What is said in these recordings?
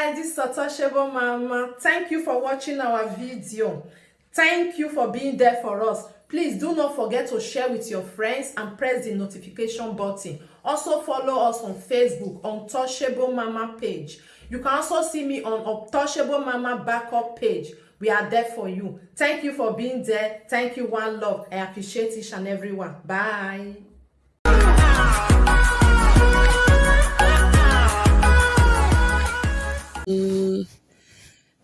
guys, this is Otoshebo Mama. Thank you for watching our video. Thank you for being there for us. Please do not forget to share with your friends and press the notification button. Also follow us on Facebook on Otoshebo Mama page. You can also see me on Otoshebo Mama backup page. We are there for you. Thank you for being there. Thank you, one love. I appreciate each and everyone. Bye.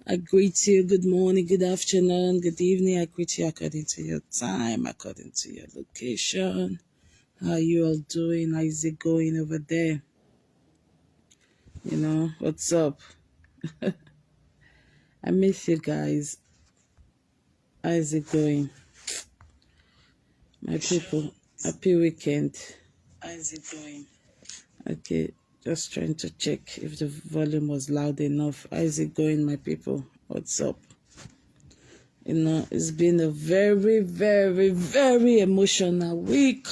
I greet you. Good morning, good afternoon, good evening. I greet you according to your time, according to your location. How you all doing? How is it going over there? You know, what's up? I miss you guys. How is it going? My people, happy weekend. How is it going? Okay, just trying to check if the volume was loud enough. How is it going, my people? What's up? You know, it's been a very, very, very emotional week.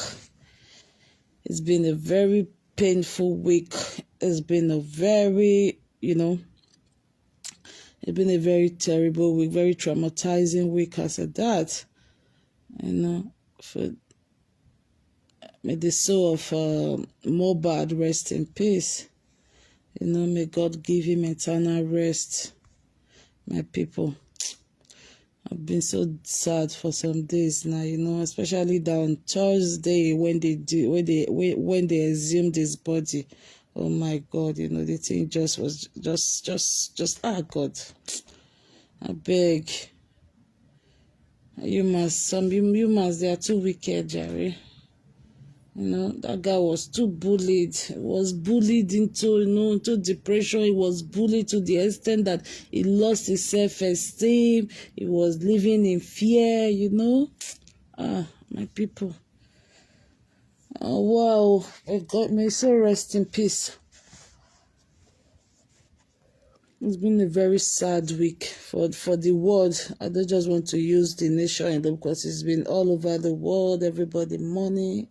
It's been a very painful week. It's been a very, it's been a very terrible week, very traumatizing week as a dad. May the soul of Mohbad rest in peace. May God give him eternal rest. My people, I've been so sad for some days now, especially down Thursday when they exhumed his body. Oh my God, the thing just was God. I beg. Humans, they are too wicked, Jerry. That guy was too bullied. He was bullied into depression. He was bullied to the extent that he lost his self-esteem. He was living in fear, my people. Oh, wow. Oh, God, may so rest in peace. It's been a very sad week for the world. I don't just want to use the nation because it's been all over the world. Everybody money.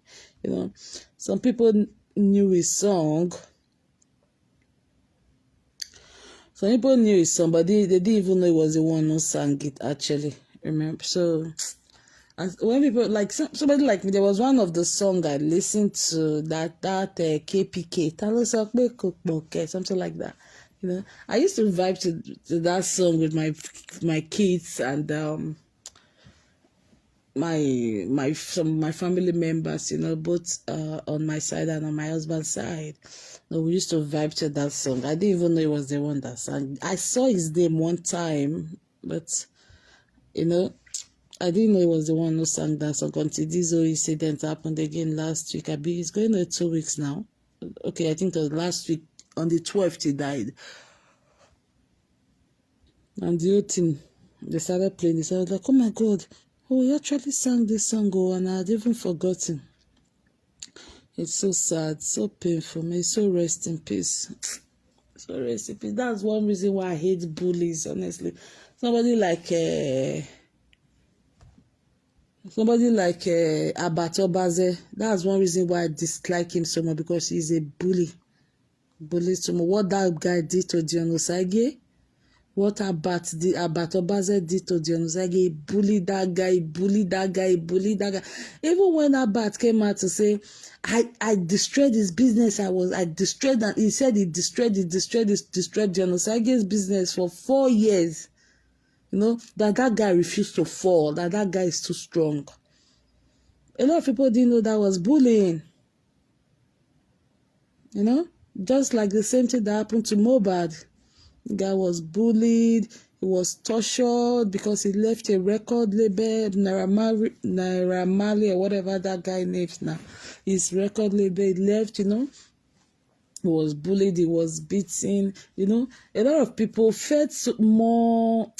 Some people knew his song. Some people knew his song, but they didn't even know he was the one who sang it, actually. Remember? So, when people, like somebody like me, there was one of the songs I listened to, that KPK, something like that. I used to vibe to that song with my kids and my family members, both on my side and on my husband's side. We used to vibe to that song. I didn't even know it was the one that sang. I saw his name one time, but I didn't know it was the one who sang that song until this whole incident happened again last week. It's going on 2 weeks now. Okay, I think it was last week on the 12th he died. And the whole thing, they started playing this. I was like, oh my God, he actually sang this song, and I had even forgotten. It's so sad, so painful. May so rest in peace. So rest in peace. That's one reason why I hate bullies, honestly. Somebody like Osazee. That's one reason why I dislike him so much, because he's a bully. Bully to me. What that guy did to Dion Osagie, what Osazee did to Dion Osagie, he bullied that guy. Even when Abat came out to say, I destroyed his business, I destroyed, and he said he destroyed Dion Osagie's business for 4 years. That guy refused to fall, that guy is too strong. A lot of people didn't know that was bullying. Just like the same thing that happened to Mohbad. The guy was bullied, he was tortured because he left a record label, Naira Marley or whatever that guy names now. His record label, he left, he was bullied, he was beaten, A lot of people felt more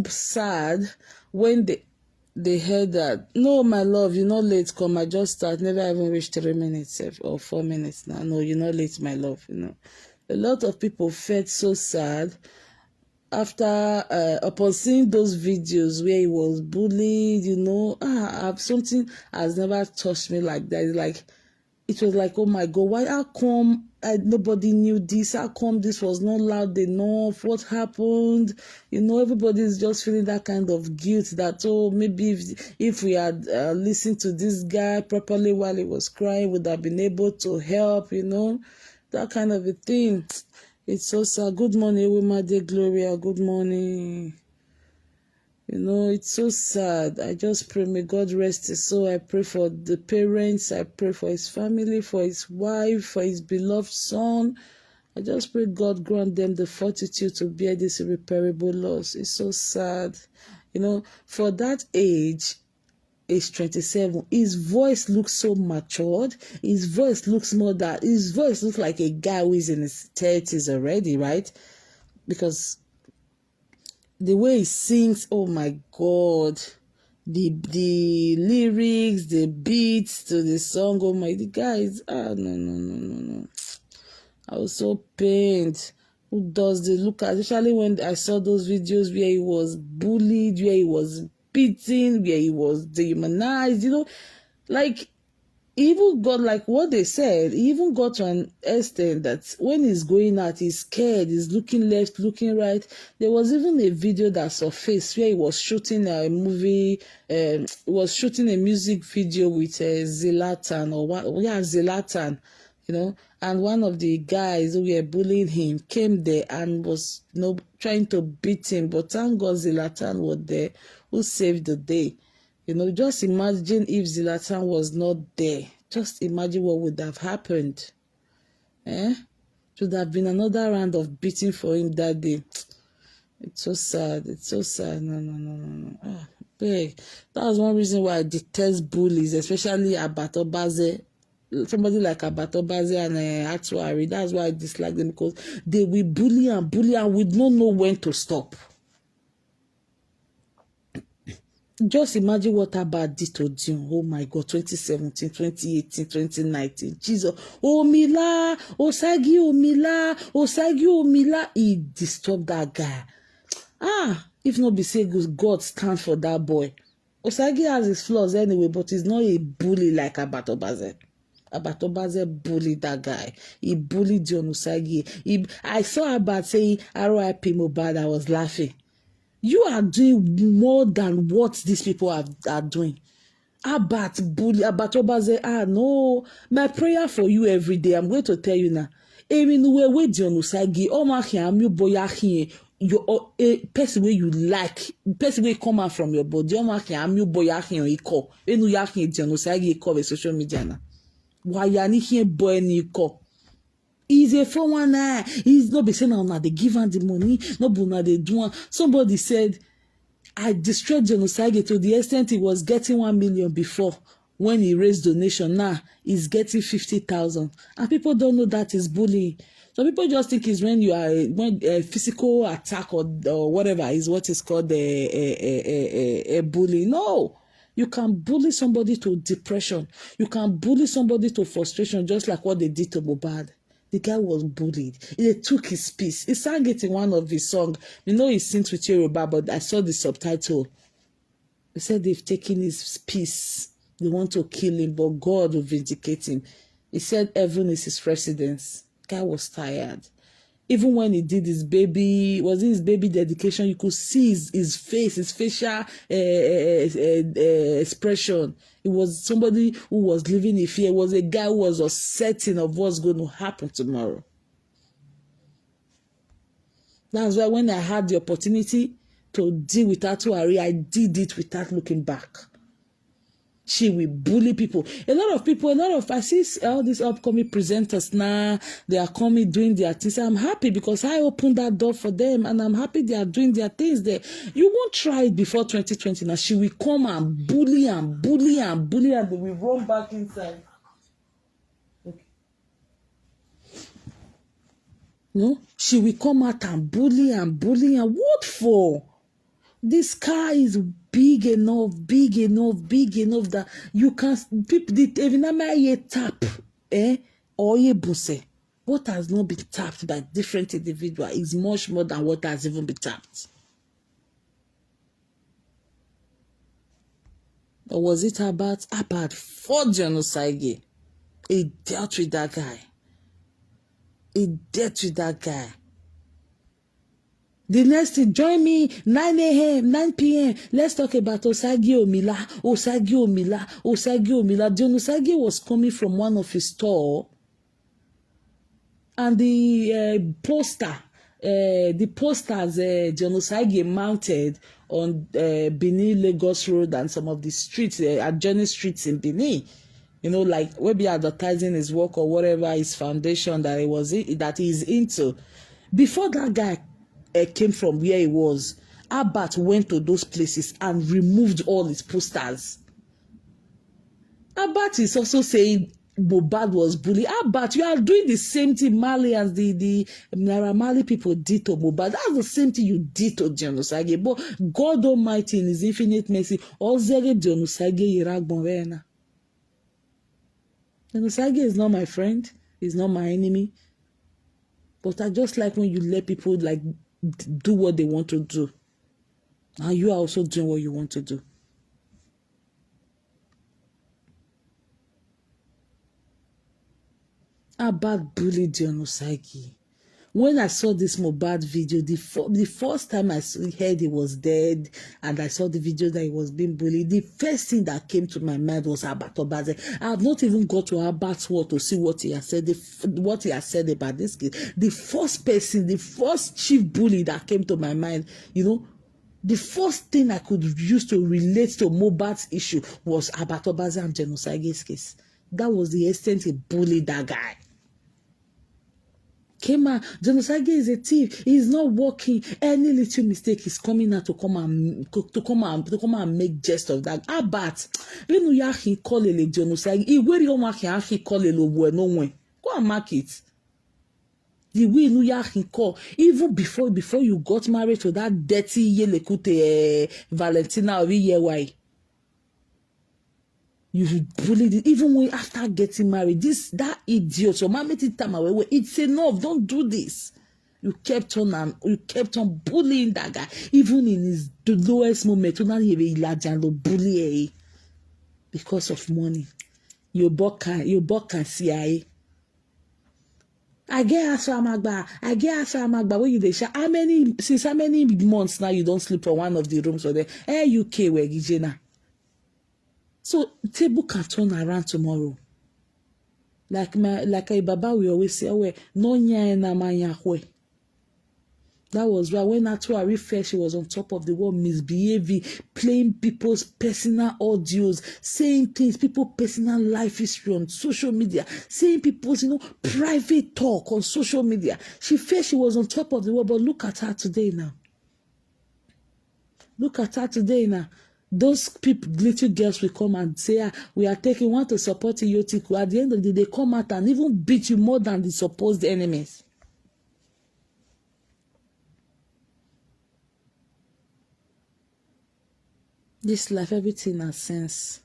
sad when they heard that, no, my love, you're not late, come, I just start, never even reached 3 minutes or 4 minutes now. No, you're not late, my love, A lot of people felt so sad after, upon seeing those videos where he was bullied, something has never touched me like that. It's like, it was like, oh my God, why, how come nobody knew this? How come this was not loud enough? What happened? Everybody's just feeling that kind of guilt that, oh, maybe if we had listened to this guy properly while he was crying, would have been able to help, that kind of a thing. It's so sad. Good morning, Wimade Gloria. Good morning. It's so sad. I just pray, may God rest his soul. I pray for the parents. I pray for his family, for his wife, for his beloved son. I just pray God grant them the fortitude to bear this irreparable loss. It's so sad. For that age 27, his voice looks so matured. His voice looks like a guy who is in his 30s already, right? Because the way he sings, oh my God, the lyrics, the beats to the song, oh my, the guys, no. I was so pained. Who does this? Look at, especially when I saw those videos where he was bullied, where he was beaten, where he was dehumanized, like, he even got, like what they said, he even got to an extent that when he's going out, he's scared, he's looking left, looking right. There was even a video that surfaced where he was shooting a movie, was shooting a music video with Zlatan, Zlatan, and one of the guys who were bullying him came there and was, trying to beat him, but thank God Zlatan was there, who saved the day. Just imagine if Zlatan was not there. Just imagine what would have happened. Should have been another round of beating for him that day. It's so sad. It's so sad. No. Oh, big. That was one reason why I detest bullies, especially Osazee. Somebody like Osazee and Atuari. That's why I dislike them, because they will bully and we don't know when to stop. Just imagine what Abba did to Dion. Oh my God, 2017, 2018, 2019. Jesus. Omila, Osagie, Omila. He disturbed that guy. If not be say God stand for that boy. Osagie has his flaws anyway, but he's not a bully like Osazee. Osazee bullied that guy. He bullied Dion Osagie. I saw Abba saying RIP Mohbad. I was laughing. You are doing more than what these people are doing. Osazee, no. My prayer for you every day, I'm going to tell you now. Dion Osagie, your person where you like, person where come out from your body, Dion Osagie cover social media now. Why you ni here boy ni ko? He's a 419. He's not be saying now they give him the money. No, but they do one. Somebody said, I destroyed Osagie to the extent he was getting 1 million before when he raised donation. Now he's getting 50,000, and people don't know that is bullying. Some people just think it's when a physical attack or whatever is what is called a bully. No. You can bully somebody to depression. You can bully somebody to frustration, just like what they did to Mohbad. The guy was bullied. They took his peace. He sang it in one of his songs. He sings with Yoruba, but I saw the subtitle. He said they've taken his peace. They want to kill him, but God will vindicate him. He said heaven is his residence. The guy was tired. Even when he did his baby dedication, you could see his face, his facial expression. It was somebody who was living in fear. It was a guy who was uncertain of what's going to happen tomorrow. That's why when I had the opportunity to deal with Atuari, I did it without looking back. She will bully people. I see all these upcoming presenters now, they are coming doing their things. I'm happy because I opened that door for them, and I'm happy they are doing their things there. You won't try it before 2020. Now she will come and bully, and they will run back inside. Okay. No, she will come out and bully, and what for? This car is big enough that you can tap or what has not been tapped by different individuals is much more than what has even been tapped. Or was it about for Dion Osagie? He dealt with that guy. He dealt with that guy. The next thing, join me 9 a.m., 9 p.m. Let's talk about Osagie Omila. Osagie Omila. Osagie Omila. Dion Osagie was coming from one of his store, and the posters Dion Osagie mounted on Benin, Lagos Road and some of the streets, adjoining streets in Benin. You know, like maybe advertising his work or whatever, his foundation that he's into. Before that guy came from where he was, Abat went to those places and removed all his posters. Abat is also saying Mohbad was bullied. Abat, you are doing the same thing Mali as the Naira Mali people did to Mohbad. That's the same thing you did to Dion Osagie. But God Almighty in His infinite mercy, Osazee Dion Osagie Yiragbonvena. Dion Osagie is not my friend. He's not my enemy. But I just like when you let people like do what they want to do, and you are also doing what you want to do. About bullied Dion Osagie. When I saw this Mohbad video, the first time I heard he was dead, and I saw the video that he was being bullied, the first thing that came to my mind was Abat Obaze. I have not even got to Abat's word to see what he has said. What he has said about this kid. The first person, the first chief bully that came to my mind, you know, the first thing I could use to relate to Mohbad's issue was Abat Obaze and Dion Osagie's case. That was the extent he bullied that guy. Came out, Dion Osagie is a thief. He is not working. Any little mistake is coming out to come and make jest of that. Abat, when you he call it Dion Osagie, he where you want he call it no one. Go and mark it. The way you call even before you got married to that dirty yelekute Valentina over here why. You bullied it even when after getting married. That idiot, so mama time away. It's enough. Don't do this. You kept on bullying that guy, even in his the lowest moment. Bully because of money. You boka CIA. I get Amagba. Where you dey share? How many months now you don't sleep for one of the rooms or there? UK where Gijena. So table can turn around tomorrow. Like a Baba we always say, oh, no nya na manyahwe. That was why when Atuari first, she was on top of the world, misbehaving, playing people's personal audios, saying things, people's personal life history on social media, saying people's, private talk on social media. She felt she was on top of the world, but look at her today now. Look at her today now. Those people, little girls will come and say, we want to support Yotiku. At the end of the day, they come out and even beat you more than the supposed enemies. This life, everything has sense.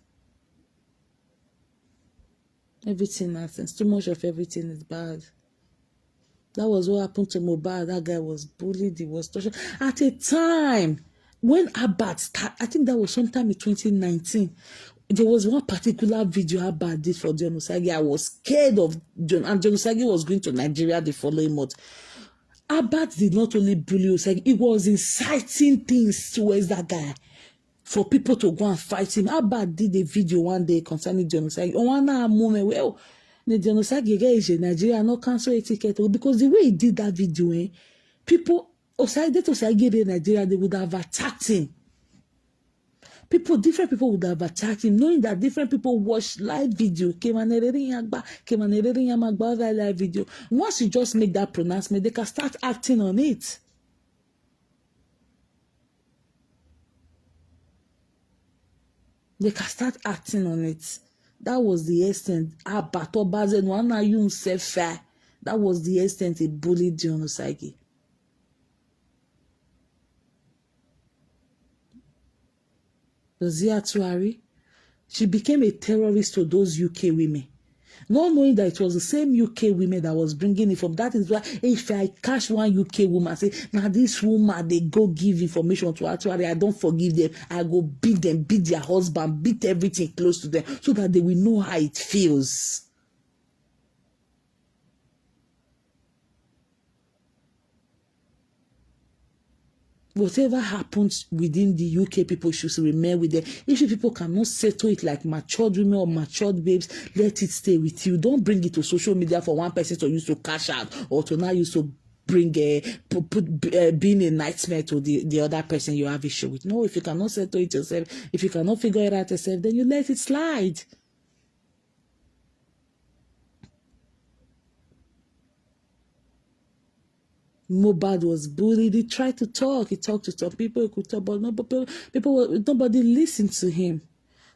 Everything has sense. Too much of everything is bad. That was what happened to Mohbad. That guy was bullied. He was tortured. At a time, when Abat started, I think that was sometime in 2019, there was one particular video Abat did for Dion Osagie. I was scared of Dion, and Dion Osagie was going to Nigeria the following month. Abat did not only bully Osagie, he was inciting things towards that guy for people to go and fight him. Abat did a video one day concerning Dion Osagie. On one moment, well, the Dion Osagie guy is in Nigeria, no cancel a ticket, because the way he did that video, people. Osagie in Nigeria, they would have attacked him. Different people would have attacked him, knowing that different people watch live video. Live video. Once you just make that pronouncement, they can start acting on it. They can start acting on it. That was the extent. That was the extent he bullied Dion Osagie. Atuari, she became a terrorist to those UK women, not knowing that it was the same UK women that was bringing it from. That is why if I catch one UK woman say, now this woman, they go give information to Atuari, I don't forgive them. I go beat them, beat their husband, beat everything close to them, so that they will know how it feels. Whatever happens within the UK, people should remain with them. If you people cannot settle it like matured women or matured babes, let it stay with you. Don't bring it to social media for one person to use to cash out or to now use to bring being a nightmare to the other person you have issue with. No, if you cannot settle it yourself, if you cannot figure it out yourself, then you let it slide. Mohbad was bullied. He tried to talk. He talked to some people. He could talk, but nobody listened to him.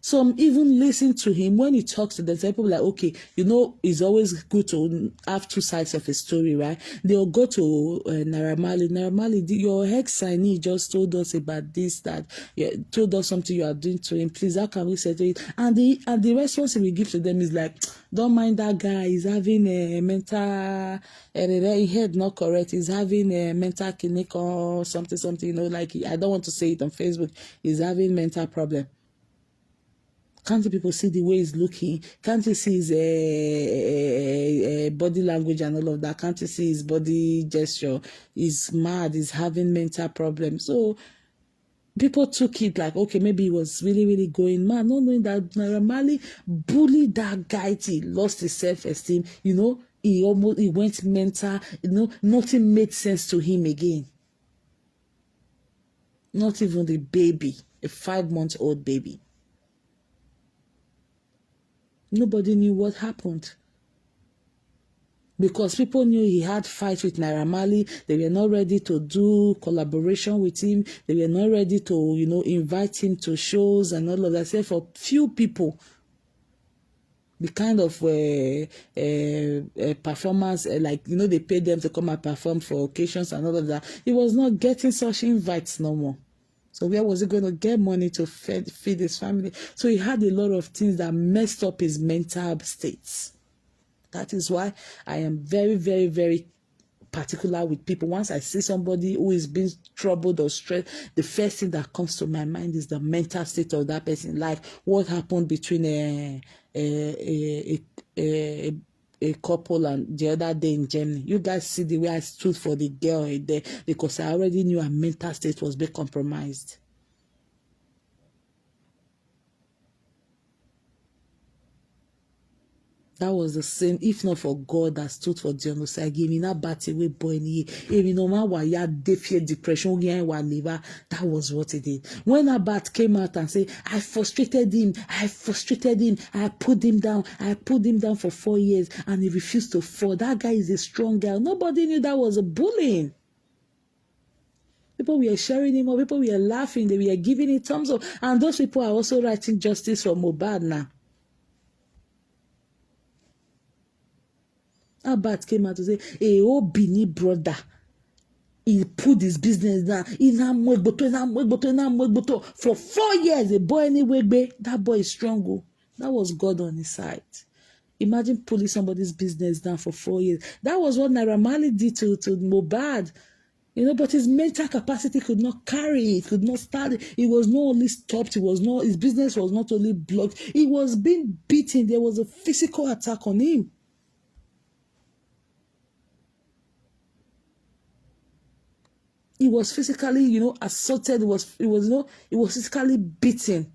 Some even listen to him when he talks to them. People like, okay, it's always good to have two sides of a story, right? They'll go to Naira Marley. Naira Marley, your ex-signee just told us about this, that, told us something you are doing to him. Please, how can we settle it? And the response we give to them is like, don't mind that guy. He's having a mental, he head not correct. He's having a mental clinic or something, like, I don't want to say it on Facebook. He's having mental problem. Can't the people see the way he's looking? Can't you see his body language and all of that? Can't you see his body gesture? He's mad. He's having mental problems. So people took it like, okay, maybe he was really, really going mad. Not knowing that Naira Marley bullied that guy till he lost his self-esteem. He went mental. Nothing made sense to him again. Not even the baby, a 5-month-old baby. Nobody knew what happened. Because people knew he had fight with Naira Marley. They were not ready to do collaboration with him. They were not ready to, invite him to shows and all of that. Say for few people, the kind of performance, they paid them to come and perform for occasions and all of that. He was not getting such invites no more. So where was he going to get money to feed his family? So he had a lot of things that messed up his mental states. That is why I am very, very, very particular with people. Once I see somebody who is being troubled or stressed, the first thing that comes to my mind is the mental state of that person. Like what happened between a couple and the other day in Germany. You guys see the way I stood for the girl there because I already knew her mental state was being compromised. That was the same, if not for God that stood for Dion Osagie. Me na bat away boy ni. Me no ma wa ya defeat depression wa liver. That was what he did. When Abat came out and said, I frustrated him, I put him down for 4 years and he refused to fall. That guy is a strong guy. Nobody knew that was a bullying. People were sharing him up, people were laughing, they were giving it thumbs up. And those people are also writing justice for Mohbad now. Abat came out to say, hey, Bini brother, he put his business down. For 4 years, a boy anyway, that boy is strong. That was God on his side. Imagine pulling somebody's business down for 4 years. That was what Naira Marley did to Mohbad. But his mental capacity could not carry it, could not start it. It was not only stopped, his business was not only blocked, he was being beaten. There was a physical attack on him. He was physically, assaulted. He was physically beaten.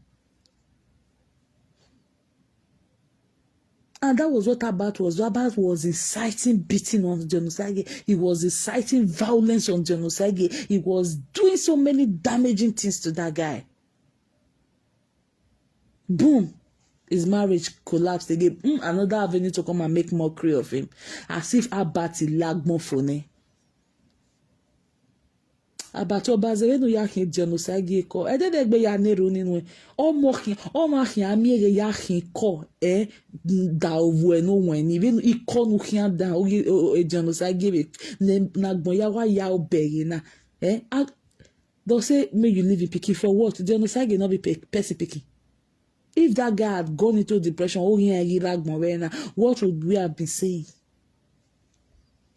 And that was what Abat was. Abat was inciting beating on Dion Osagie. He was inciting violence on Dion Osagie. He was doing so many damaging things to that guy. Boom. His marriage collapsed again. Another avenue to come and make mockery of him. As if Abat lagged more funny. Abato bazere no yakin Dion Osagie ko ededegbe ya neru ninu omokin amiere yakin ko da ovu eno wen ni be ikonu kian da Dion Osagie na gbon ya wa ya obere na don't say may you live in picky for what? Dion Osagie not be person picky. If that guy had gone into depression, what would we have been saying?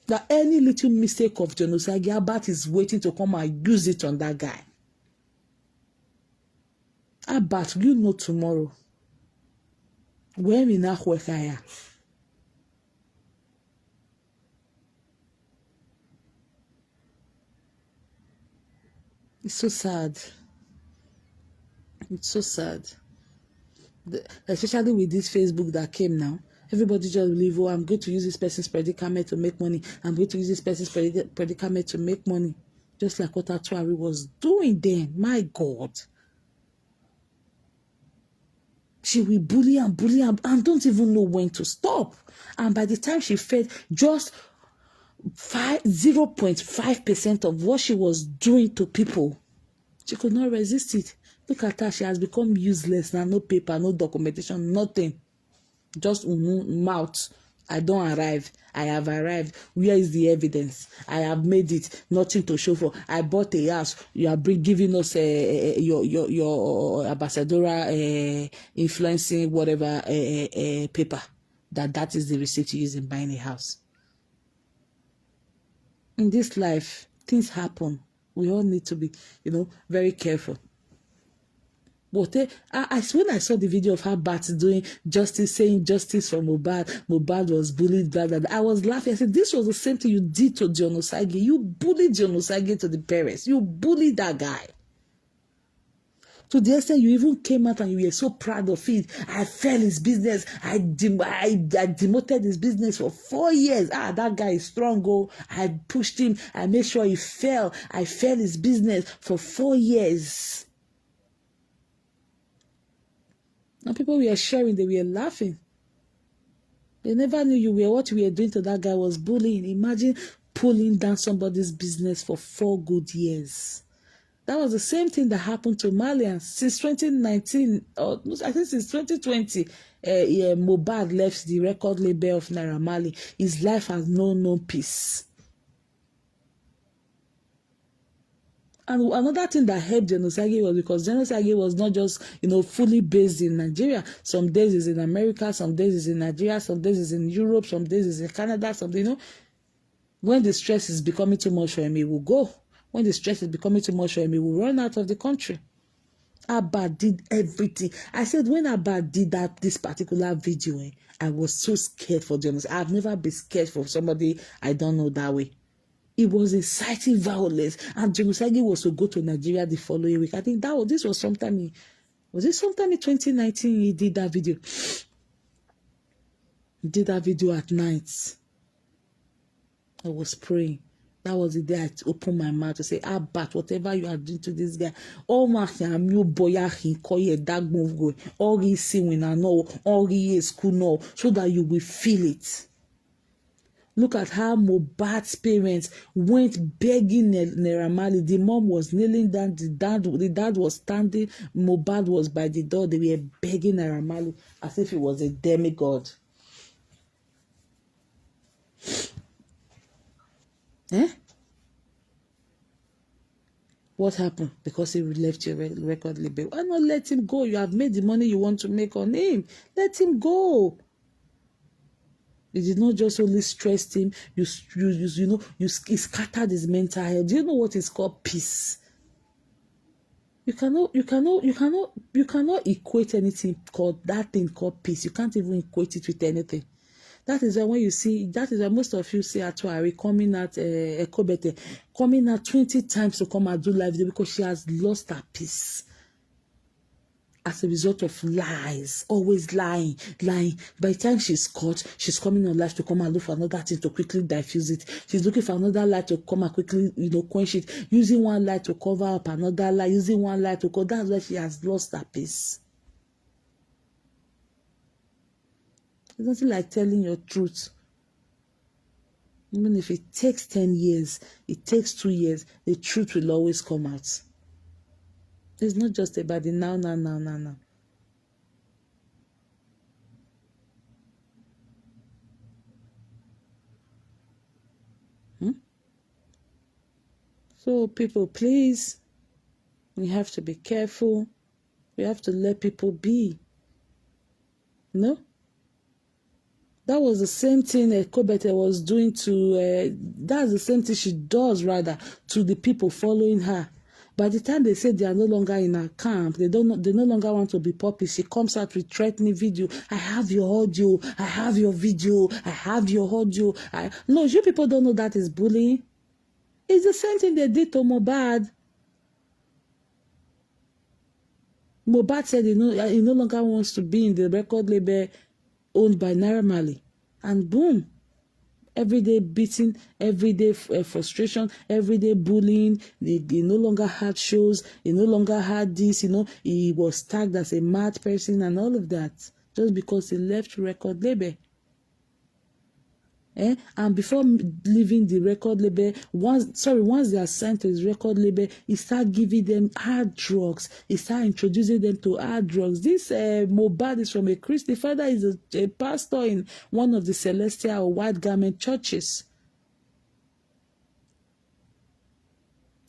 That any little mistake of Dion Osagie, Abat is waiting to come and use it on that guy. Abat, tomorrow. Where we now work here? It's so sad. It's so sad. Especially with this Facebook that came now. Everybody just believe, oh, I'm going to use this person's predicament to make money. I'm going to use this person's predicament to make money. Just like what Atuari was doing then. My God. She will bully and don't even know when to stop. And by the time she fed just 0.5% of what she was doing to people, she could not resist it. Look at her, she has become useless now. No paper, no documentation, nothing. Just mouth. I don't arrive. I have arrived. Where is the evidence? I have made it. Nothing to show for. I bought a house. You are giving us your ambassadorial influencing whatever paper. That is the receipt you use in buying a house. In this life, things happen. We all need to be, very careful. But when I saw the video of her Bat doing justice, saying justice for Mohbad, Mohbad was bullied, blah, blah, blah, I was laughing. I said, this was the same thing you did to Dion Osagie. You bullied Dion Osagie to the parents. You bullied that guy. To the extent you even came out and you were so proud of it. I fell his business. I demoted his business for 4 years. That guy is strong. Oh, I pushed him. I made sure he fell. I fell his business for 4 years. And people were sharing, they were laughing. They never knew what you were doing to that guy was bullying. Imagine pulling down somebody's business for 4 good years. That was the same thing that happened to Malians since 2019, or I think since 2020. Mohbad left the record label of Naira Marley. His life has known peace. And another thing that helped Osagie was because Osagie was not just, fully based in Nigeria. Some days is in America, some days is in Nigeria, some days is in Europe, some days is in Canada, when the stress is becoming too much for him, he will go. When the stress is becoming too much for him, he will run out of the country. Abba did everything. I said, when Abba did this particular video, I was so scared for Dion. I've never been scared for somebody I don't know that way. It was inciting violence, and Osagie was to go to Nigeria the following week. I think this was sometime in 2019 he did that video. He did that video at night. I was praying. That was the day I opened my mouth to say, but whatever you are doing to this guy, all my boy, all he see when I know, all he is cool know, so that you will feel it. Look at how Mohbad's parents went begging Naira Marley. The mom was kneeling down. The dad was standing. Mohbad was by the door. They were begging Naira Marley as if he was a demigod. What happened? Because he left your record label. Why not let him go? You have made the money you want to make on him. Let him go. It did not just only stress him. You scattered his mental health. Do you know what is called peace? You cannot equate anything called peace. You can't even equate it with anything. That is why most of you see Atuari coming at Ekobete, coming out 20 times to come and do live video because she has lost her peace. As a result of lies, always lying. By the time she's caught, she's coming on live to come and look for another thing to quickly diffuse it. She's looking for another lie to come and quickly, quench it. Using one lie to cover up another lie. Using one lie to cover. That's why she has lost her peace. It's nothing like telling your truth. Even if it takes 10 years, it takes 2 years, the truth will always come out. It's not just about the now. So people, please, we have to be careful. We have to let people be. No? That was the same thing Ekobete was doing to, that's the same thing she does rather to the people following her. By the time they say they are no longer in her camp, they no longer want to be poppy. She comes out with threatening video. I have your audio. I have your video. I have your audio. No, you people don't know that is bullying. It's the same thing they did to Mohbad. Mohbad said he no longer wants to be in the record label owned by Naira Marley. And boom, everyday beating, everyday frustration, everyday bullying. He no longer had shows. He no longer had this, he was tagged as a mad person and all of that. Just because he left record label. And before leaving the record label, once they are signed to his record label, he start giving them hard drugs. He start introducing them to hard drugs. This Mohbad is from a Christian. Father is a pastor in one of the Celestial or White Garment churches.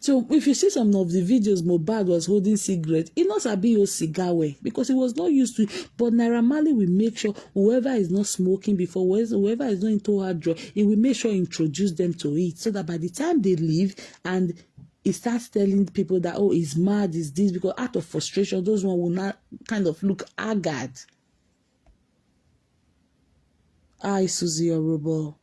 So if you see some of the videos Mohbad was holding cigarette, he not sabi use cigar well because he was not used to it. But Naira Marley will make sure whoever is not smoking before, whoever is not into hard drug, he will make sure he introduce them to it so that by the time they leave and he starts telling people that, oh, he's mad, he's this, because out of frustration, those one will not kind of look haggard. Susie Orobo.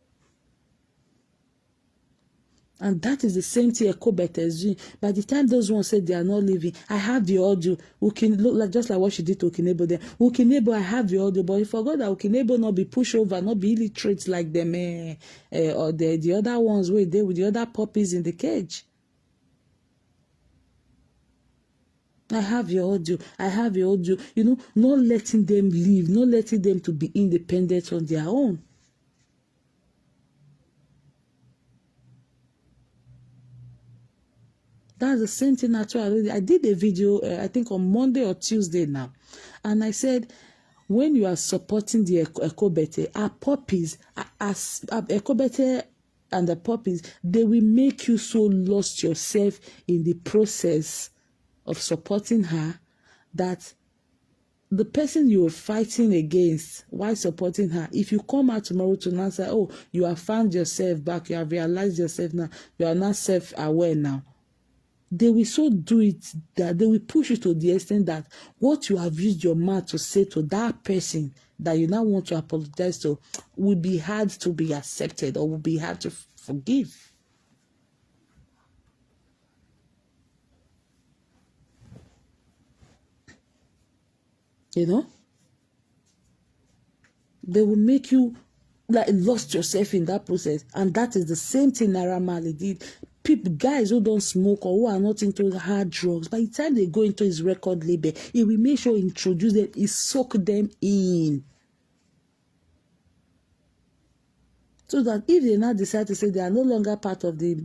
And that is the same thing Ekobete is doing. By the time those ones said they are not leaving, I have the audio. Look like just like what she did to Okinebo then. Okinebo, I have the audio, but you forgot that Okinebo not be pushover, not be illiterate like them, or the other ones where they with the other puppies in the cage. I have your audio. I have your audio. Not letting them leave, not letting them to be independent on their own. That's the same thing I did a video, I think on Monday or Tuesday now. And I said, when you are supporting the Ekobete, our puppies, as Ekobete and the puppies, they will make you so lost yourself in the process of supporting her that the person you are fighting against while supporting her, if you come out tomorrow to now say, oh, you have found yourself back, you have realized yourself now, you are not self-aware now, they will so do it that they will push you to the extent that what you have used your mouth to say to that person that you now want to apologize to will be hard to be accepted or will be hard to forgive. They will make you like lost yourself in that process. And that is the same thing Naira Marley did. People, guys who don't smoke or who are not into hard drugs, by the time they go into his record label, he will make sure he introduce them, he soak them in. So that if they now decide to say they are no longer part of the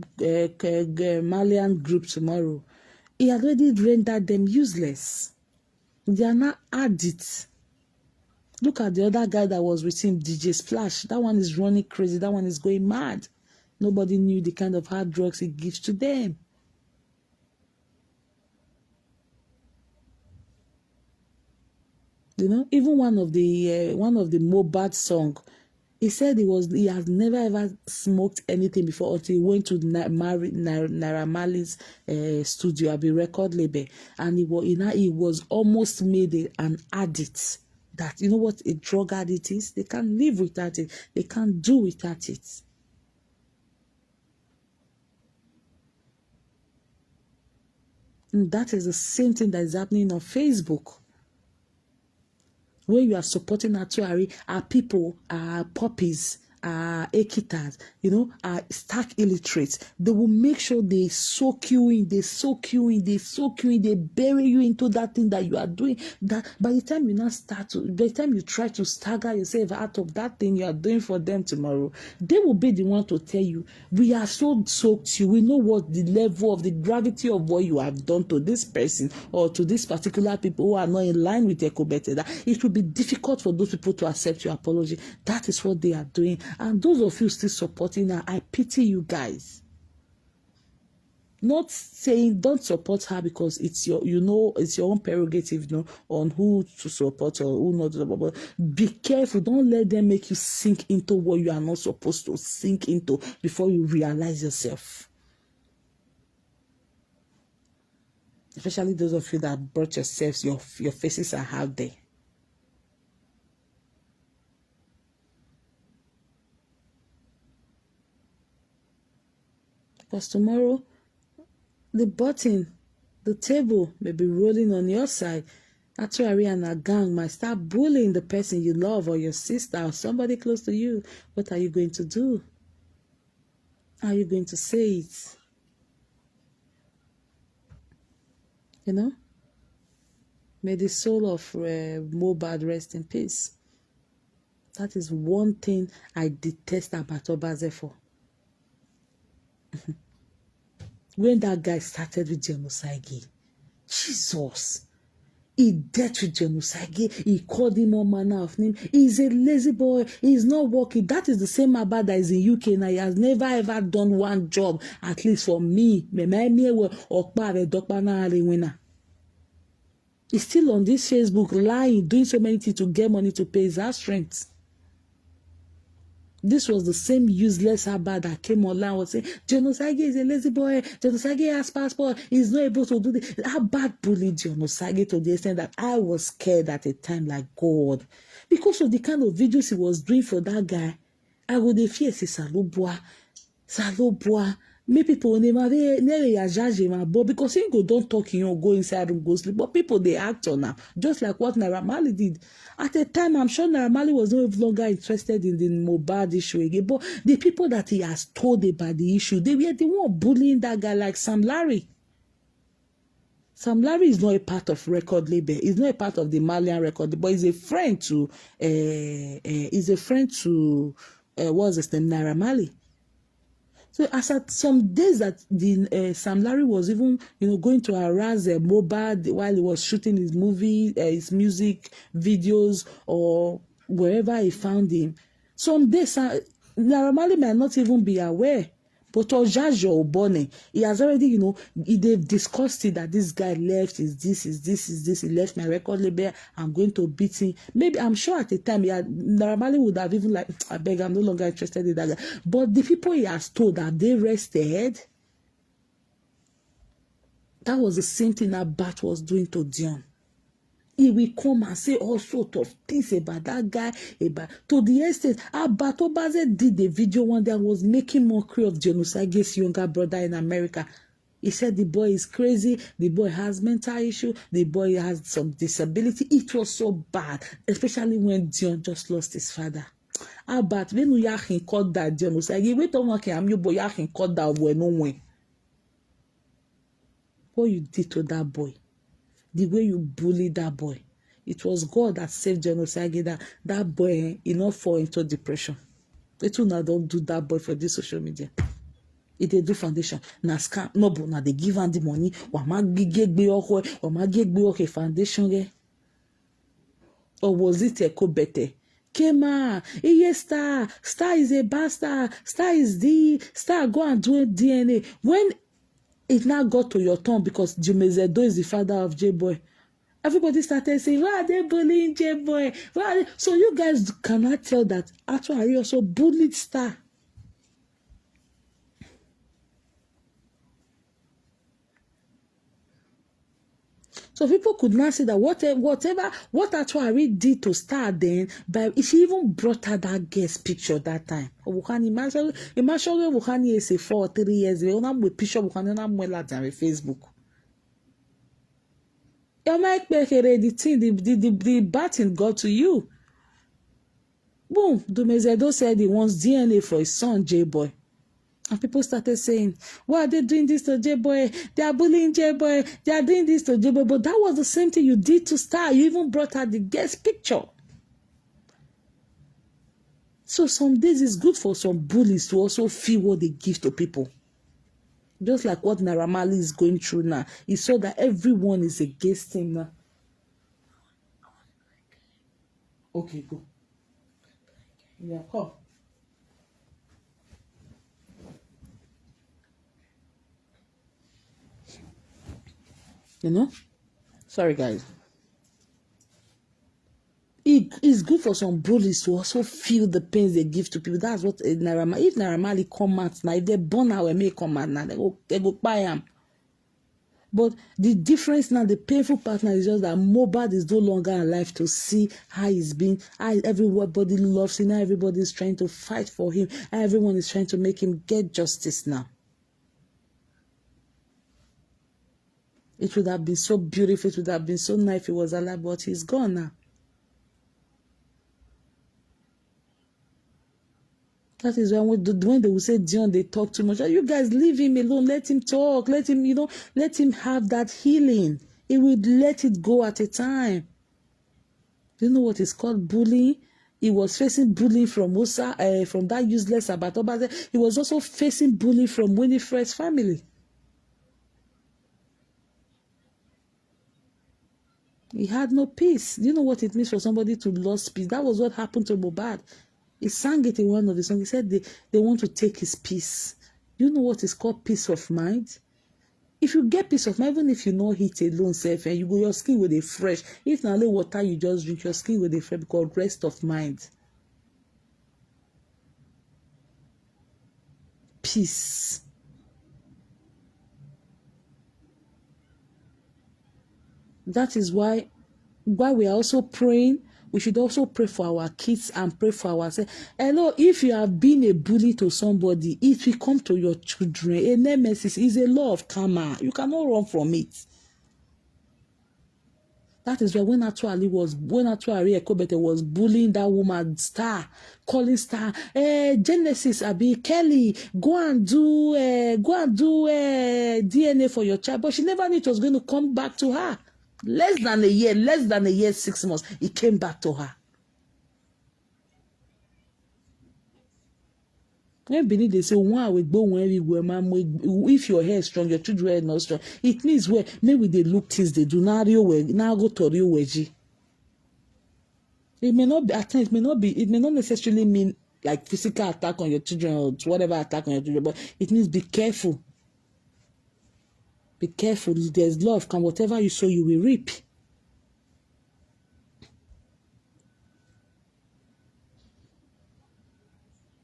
Malian group tomorrow, he already rendered them useless. They are not addicts. Look at the other guy that was with him, DJ Splash. That one is running crazy. That one is going mad. Nobody knew the kind of hard drugs he gives to them. Even one of the Mohbad song, he said he has never ever smoked anything before until he went to Naira Marley's studio at the record label, and he was almost made an addict. That what a drug addict is. They can't live without it. They can't do without it. And that is the same thing that is happening on Facebook. Where you are supporting Atuari, our people, our puppies, our Ekitas, our stark illiterates. They will make sure they soak you in, they bury you into that thing that you are doing. That by the time by the time you try to stagger yourself out of that thing you are doing for them tomorrow, they will be the one to tell you, we are so soaked you. We know what the level of the gravity of what you have done to this person or to this particular people who are not in line with Ekobete, that it will be difficult for those people to accept your apology. That is what they are doing. And those of you still supporting her, I pity you guys. Not saying don't support her because it's your own prerogative, on who to support or who not to support. Be careful. Don't let them make you sink into what you are not supposed to sink into before you realize yourself. Especially those of you that brought yourselves, your faces are out there. Because tomorrow, the table may be rolling on your side. Atuari and a gang might start bullying the person you love or your sister or somebody close to you. What are you going to do? How are you going to say it? You know? May the soul of Mohbad rest in peace. That is one thing I detest about Osagie for. When that guy started with Osagie, Jesus, he dealt with Osagie. He called him all manner of name. He's a lazy boy. He's not working. That is the same Mohbad that is in UK now. He has never ever done one job, at least for me. He's still on this Facebook lying, doing so many things to get money to pay his house rent. This was the same useless Abba that came online and was saying, Osagie is a lazy boy. Osagie has passport. He's not able to do this. Abba bullied Osagie to the extent that I was scared at a time, like God. Because of the kind of videos he was doing for that guy, I would fear say Salobua. Make people never judge him, but because he don't talk, go inside and go sleep. But people they act on now, just like what Naira Marley did. At the time, I'm sure Naira Marley was no longer interested in the Mohbad issue again. But the people that he has told about the issue, they were the one bullying that guy like Sam Larry. Sam Larry is not a part of record label. He's not a part of the Malian record label, but he's a friend to what's his name, Naira Marley. So as at some days that the Sam Larry was even, going to harass Mohbad while he was shooting his movie, his music videos, or wherever he found him. Some days, Naira Marley might not even be aware. But Osagie or Bonnie, he has already, they've discussed it that this guy left, is this, he left my record label, I'm going to beat him. Maybe, I'm sure at the time, Naira Marley would have even like, I beg, I'm no longer interested in that guy. But the people he has told that they rested, that was the same thing that Bat was doing to Dion. He will come and say all sorts of things about that guy, to the extent Osagie did the video one day and was making mockery of Osagie's younger brother in America. He said the boy is crazy, the boy has mental issue, the boy has some disability. It was so bad, especially when Dion just lost his father. But when we are in court that Dion Osagie, wait on what I'm you boy in court that boy no way. What you did to that boy? The way you bullied that boy. It was God that saved Osagie, that boy, fall into depression. Wetin don't do that boy for this social media. If they do foundation, na scam, no, but now they give him the money, foundation. Or was it a co-bete? Kema, yes, Star is a bastard, Star is Star go and do DNA. When it now got to your turn because Jumezedo is the father of J-Boy, everybody started saying, why are they bullying J-Boy? So you guys cannot tell that actually also bullied Star. So people could not say that what Atuari did to Star then, but she even brought her that guest picture that time. Imagine Wuhani is a 4 or 3 years ago. With picture Wuhani na mwela on Facebook. You might be the baton got to you. Boom, Dumezedo said he wants DNA for his son J-Boy. And people started saying, why are they doing this to J-Boy? They are bullying J-Boy. They are doing this to J-Boy. But that was the same thing you did to Star. You even brought out the guest picture. So some days it's good for some bullies to also feel what they give to people. Just like what Naira Marley is going through now. He saw that everyone is against him now. Okay, go. Yeah, come. Sorry guys. It's good for some bullies to also feel the pains they give to people. That's what if Naira Marley come out now, if they burn out and may come out now, they go buy them. But the difference now, the painful part now is just that Mohbad is no longer alive to see how he's been, how everybody loves him, how everybody is trying to fight for him, how everyone is trying to make him get justice now. It would have been so beautiful. It would have been so nice if he was alive, but he's gone now. That is when they will say Dion, they talk too much. You guys leave him alone. Let him talk. Let him, let him have that healing. He would let it go at a time. Do you know what is called bullying? He was facing bullying from from that useless Abatoba. He was also facing bullying from Winifred's family. He had no peace. Do you know what it means for somebody to lose peace? That was what happened to Mohbad. He sang it in one of the songs. He said they want to take his peace. You know what is called peace of mind? If you get peace of mind, even if you know heat alone, and you go, your skin will be fresh. If not only water you just drink, your skin will be fresh because rest of mind. Peace. That is why we are also praying. We should also pray for our kids and pray for ourselves. Hello, if you have been a bully to somebody, it will come to your children. A nemesis is a law of karma. You cannot run from it. That is why when Atuari Ekobete was bullying that woman, Star, calling Star, Genesis, Abi, Kelly, go and do DNA for your child. But she never knew it was going to come back to her. Less than a year, 6 months, it came back to her. When Benin they say, if your hair is strong, your children are not strong, it means where maybe they look things they do now go to Rio Weji. It may not be at times, it may not necessarily mean like physical attack on your children or whatever attack on your children, but it means be careful. Be careful. There's love. Can whatever you sow, you will reap.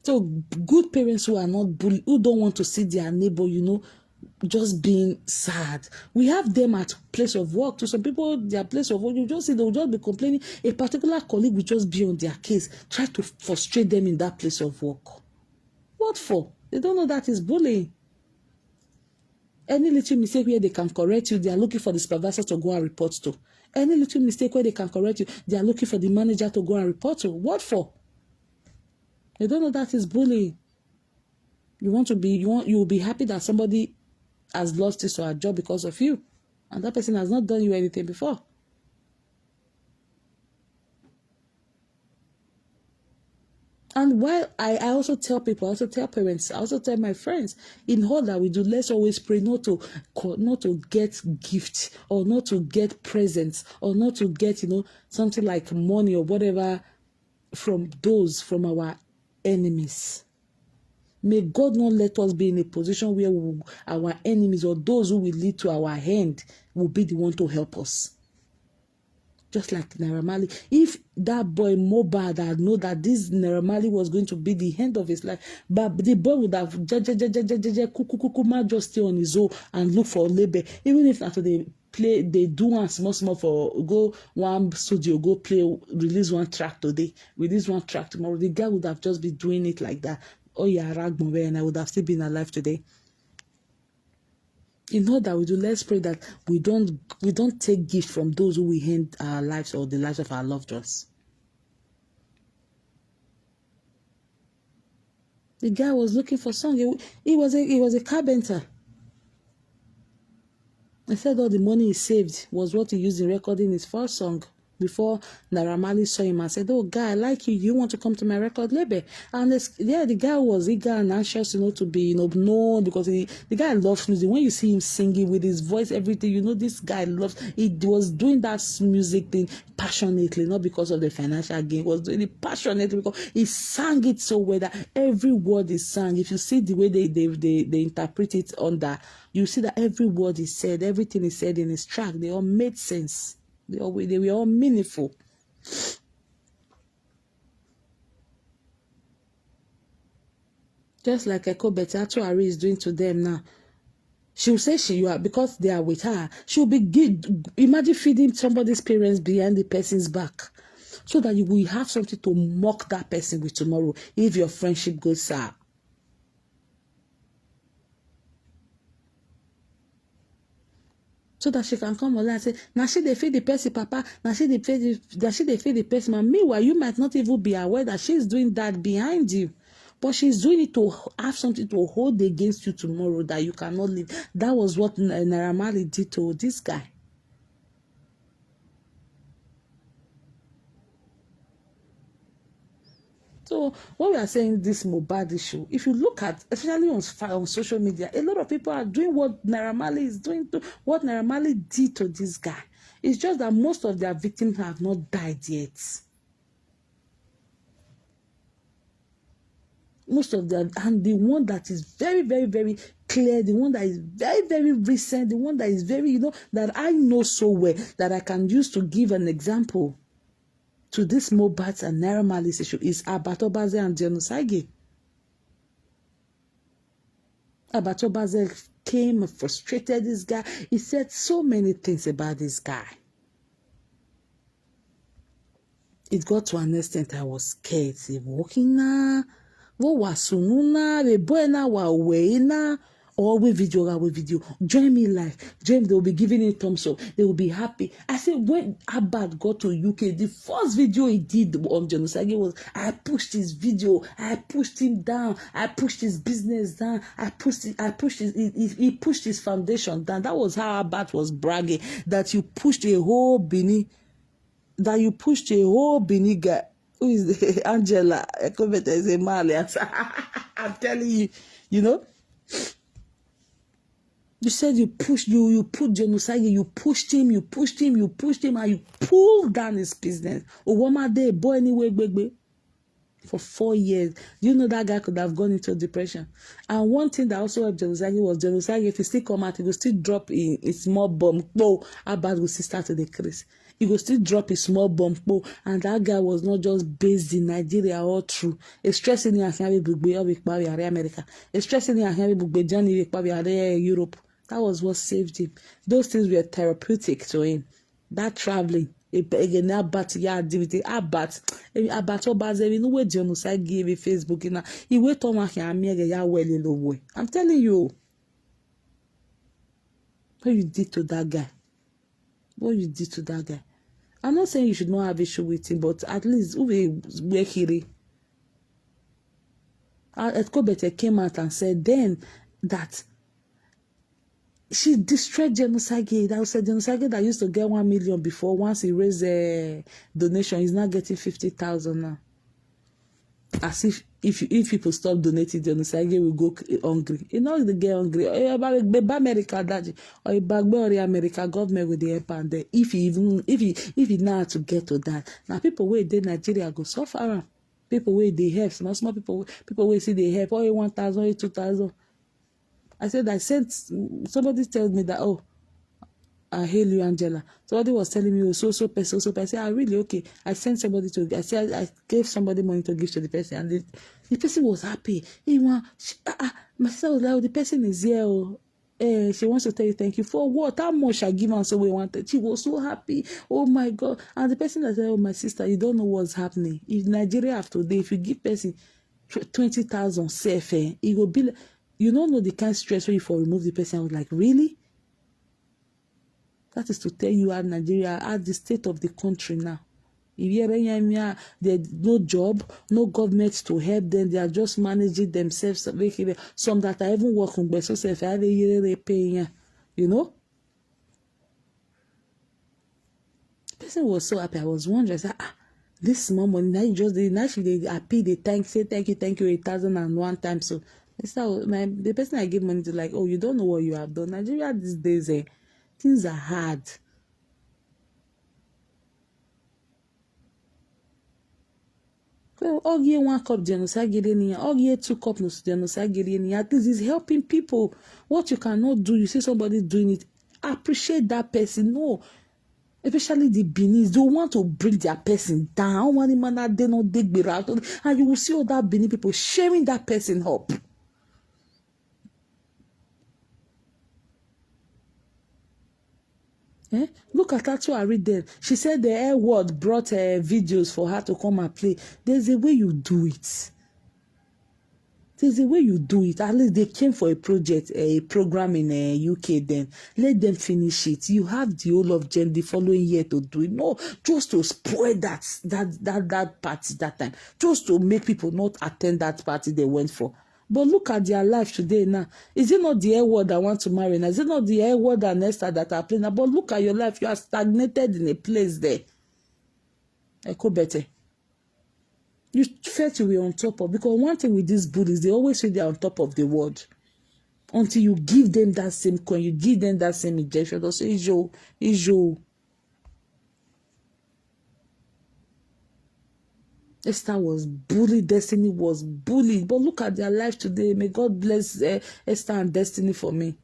So good parents who are not bullied, who don't want to see their neighbor, just being sad. We have them at place of work. To some people, their place of work, you just see they'll just be complaining. A particular colleague will just be on their case, try to frustrate them in that place of work. What for? They don't know that is bullying. Any little mistake where they can correct you, they are looking for the supervisor to go and report to. Any little mistake where they can correct you, they are looking for the manager to go and report to. What for? They don't know that is bullying. You will be happy that somebody has lost his or her job because of you, and that person has not done you anything before. And while I also tell people, I also tell parents, I also tell my friends, in all that we do, let's always pray not to get gifts or not to get presents or not to get, something like money or whatever from our enemies. May God not let us be in a position where our enemies or those who will lead to our end will be the one to help us. Just like Naira Marley. If that boy Mohbad had known that this Naira Marley was going to be the end of his life, but the boy would have just stay on his own and look for labor. Even if after they do one small for go one studio, go play, release one track today, release one track tomorrow. The guy would have just been doing it like that. Oh yeah, Ragmobe, and I would have still been alive today. In all that we do, let's pray that we don't take gift from those who will end our lives or the lives of our loved ones. The guy was looking for song. He was a carpenter. He said all the money he saved was what he used in recording his first song. Before Naira Marley saw him and said, "Oh, guy, I like you. You want to come to my record label?" And the guy was eager and anxious, to be, known because the guy loves music. When you see him singing with his voice, everything, this guy loves. He was doing that music thing passionately, not because of the financial gain. He was doing it passionately because he sang it so well that every word is sang. If you see the way they interpret it under, you see that every word is said, everything is said in his track. They all made sense. They were all meaningful. Just like Ekobete Atuari is doing to them now. She will say because they are with her, she will be imagine feeding somebody's parents behind the person's back, so that you will have something to mock that person with tomorrow if your friendship goes sour. so that she can come online and say, now she dey feed the person, papa, now she dey feed the person. Man, meanwhile, you might not even be aware that she's doing that behind you. But she's doing it to have something to hold against you tomorrow that you cannot live. That was what Naira Marley did to this guy. So when we are saying this Mohbad issue, if you look at, especially on social media, a lot of people are doing what Naira Marley is doing to what Naira Marley did to this guy. It's just that most of their victims have not died yet. Most of them, and the one that is very, very, very clear, the one that is very, very recent, the one that is very, that I know so well, that I can use to give an example to this Mohbad and Naira Marley's issue is Osazee and Dion. Osazee came and frustrated this guy. He said so many things about this guy. It got to an extent I was scared. Walking now. Wo wasununa the boy na wa weina or we video. Join me live. They will be giving it thumbs up. They will be happy. I said when Abad got to UK, the first video he did on Osagie was I pushed his video. I pushed him down. I pushed his business down. He pushed his foundation down. That was how Abad was bragging that you pushed a whole Bini guy. Who is the Angela? Is a Malian. I'm telling you, You said you put Osagie, you pushed him, and you pulled down his business. Obama day, boy, anyway, baby. For 4 years. Do you know that guy could have gone into depression? And one thing that also helped Osagie was Osagie, if he still come out, he will still drop a small bomb. How bad will he start to decrease? He will still drop a small bomb. And that guy was not just based in Nigeria all through. It's stressing him America. It's stressing him Johnny Europe. That was what saved him. Those things were therapeutic to him. That traveling. Again, Abat Osazie, no way Dion Osagie Facebook na. He wait on I'm telling you. What you did to that guy. I'm not saying you should not have issue with him, but at least Ekobete came out and said then that she destroyed Dion Osagie. That was Dion Osagie that used to get 1 million before. Once he raised a donation, he's now getting 50,000 now. As if people stop donating, Dion Osagie will go hungry. They get hungry. America, America government with the help, and then if he know how to get to that, now people where they Nigeria go suffer. People where they help, small people where see they help, 1,000, 2,000. I sent somebody tells me that, I hail you, Angela. Somebody was telling me, so person. I said, really? Okay. I sent somebody I gave somebody money to give to the person, and the person was happy. My sister was like, the person is here. She wants to tell you thank you for what? How much I give her, so we wanted. She was so happy. Oh my God. And the person that said, my sister, you don't know what's happening. In Nigeria after today, if you give person 20,000 safe, it will be like, you don't know the kind of stress when you for remove the person. I was like, really? That is to tell you how Nigeria, how the state of the country now. There's no job, no government to help them. They are just managing themselves. Some that are even working, but so if I pay, The person was so happy. I was wondering, I said, this small money, now you just they happy, they say thank you 1,001 times. So the person I give money to, like, you don't know what you have done. Nigeria these days, things are hard. Ogie 1 cup Dion Osagie, Ogie 2 cups Dion Osagie. At least it's helping people. What you cannot do, you see somebody doing it, appreciate that person. No, especially the Benis, they want to bring their person down. And you will see all that Benin people sharing that person up. Look at that, I read there. She said the Air Word brought videos for her to come and play. There's a way you do it. there's a way you do it. At least they came for a project, a program in UK. Then let them finish it. You have the whole of Gen the following year to do it. No, just to spoil that party that time, just to make people not attend that party they went for. But look at their life today now. Is it not the A-word that want to marry now? Is it not the A-word and Esther that are playing now? But look at your life. You are stagnated in a place there. Echo better. You felt you were on top of, because one thing with these bullies, they always say they're on top of the world. Until you give them that same coin, you give them that same injection, they'll say, it's you. Esther was bullied, Destiny was bullied. But look at their life today. May God bless Esther and Destiny for me.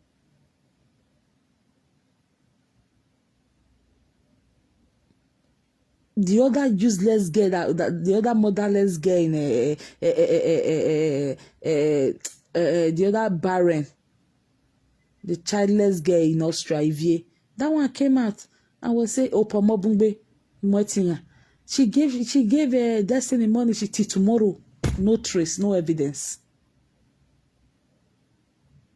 The other useless girl, the other motherless girl in the other barren, the childless girl in Australia, that one came out and was say, "Oh, Pomobungbe, Motinga." She gave Destiny money. She till tomorrow, no trace, no evidence.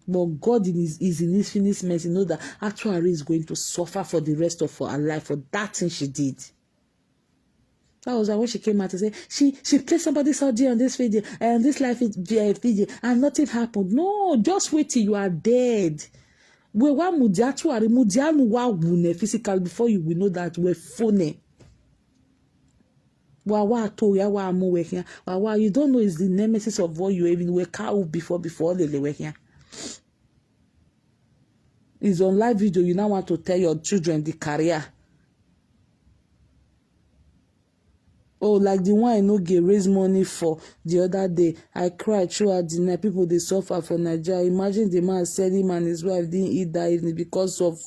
But God is in His finished mercy. Know that actually is going to suffer for the rest of her life for that thing she did. That was when she came out to say she played somebody's audio on this video and this live video and nothing happened. No, just wait till you are dead. We want mudianu physical before you will know that we're phony. You don't know it's the nemesis of what you even were out before they were here. It's on live video. You now want to tell your children the career. Oh, like the one I know get raise money for the other day. I cried throughout the night. People they suffer for Nigeria. Imagine the man said him and his wife didn't eat that evening because of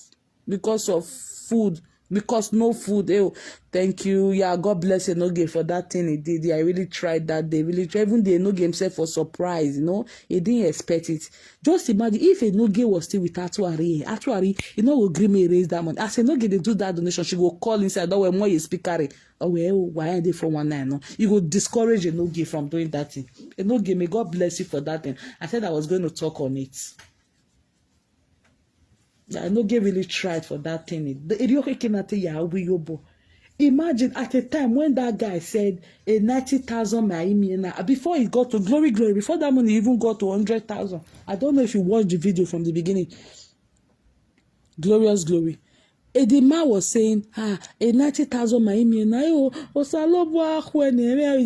food. Because no food. Oh, thank you. Yeah, God bless Enoge for that thing he did. Yeah, I really tried that day. Really tried. Even the Enoge himself was surprised, you know. He didn't expect it. Just imagine if Enoge was still with Atuari, you know, will agree me raise that money. As Enoge they do that donation, she will call inside. Oh, when more you speaker. Oh, well, why are they 419? No, you will discourage Enoge from doing that thing. Enoge, may God bless you for that thing. I said I was going to talk on it. I know they really tried for that thing. Imagine at a time when that guy said a 90,000 before he got to glory, before that money even got to 100,000. I don't know if you watched the video from the beginning. Glorious glory. The man was saying, a 90,000 the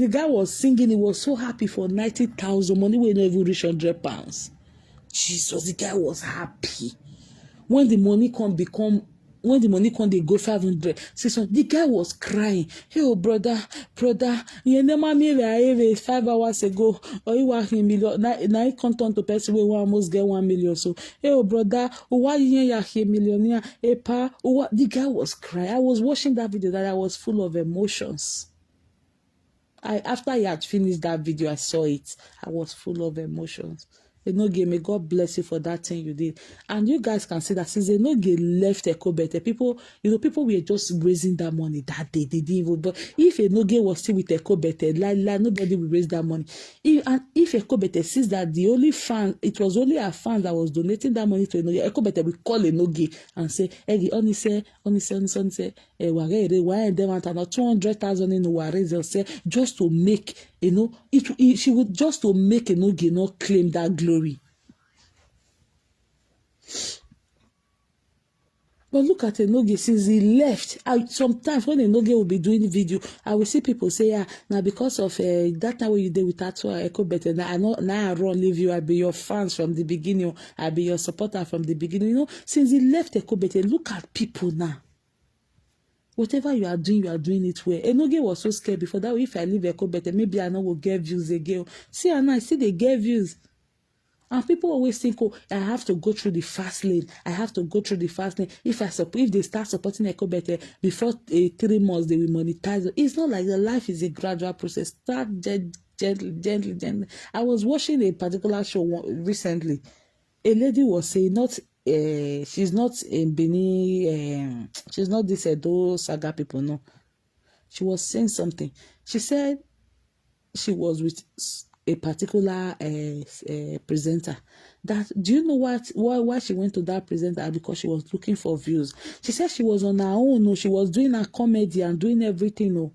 guy was singing, he was so happy for 90,000 money when he even reached £100. Jesus, the guy was happy. When the money they go 500. The guy was crying. Hey, oh, brother, you never me 5 hours ago, or you were $1 million. Now you can't turn to person where we almost get 1 million. So, hey, oh, brother, why you $1 millionaire? Hey, pa, the guy was crying. I was watching that video that I was full of emotions. After I had finished that video, I saw it. I was full of emotions. Enoge, may God bless you for that thing you did. And you guys can see that since Enoge left Ekobete, people were just raising that money that day. They didn't even. But if Enoge was still with Ekobete, nobody will raise that money. If Ekobete sees that it was only a fan that was donating that money to Enoge, Ekobete will call Enoge and say, hey, only say, why they want 200,000 in Warez, say just to make, she would just to make Enoge not claim that glory. But look at Enoge since he left. Sometimes when Enoge will be doing the video, I will see people say, now because of that time when you did with Tattoo Ekobete, now I run leave you. I'll be your fans from the beginning. I'll be your supporter from the beginning. Since he left Ekobete, look at people now. Whatever you are doing it well. Enoge was so scared before that. If I leave Ekobete, maybe I know will get views again. See, I see they get views. And people always think, oh, I have to go through the fast lane. If they start supporting Ekobete before 3 months, they will monetize. It's not like the life is a gradual process. Start gently. I was watching a particular show recently. A lady was saying, she's not in Benin, she's not this Edo Saga people, no. She was saying something. She said she was with a particular presenter. That, do you know why she went to that presenter? Because she was looking for views. She said she was on her own. No, she was doing her comedy and doing everything. No,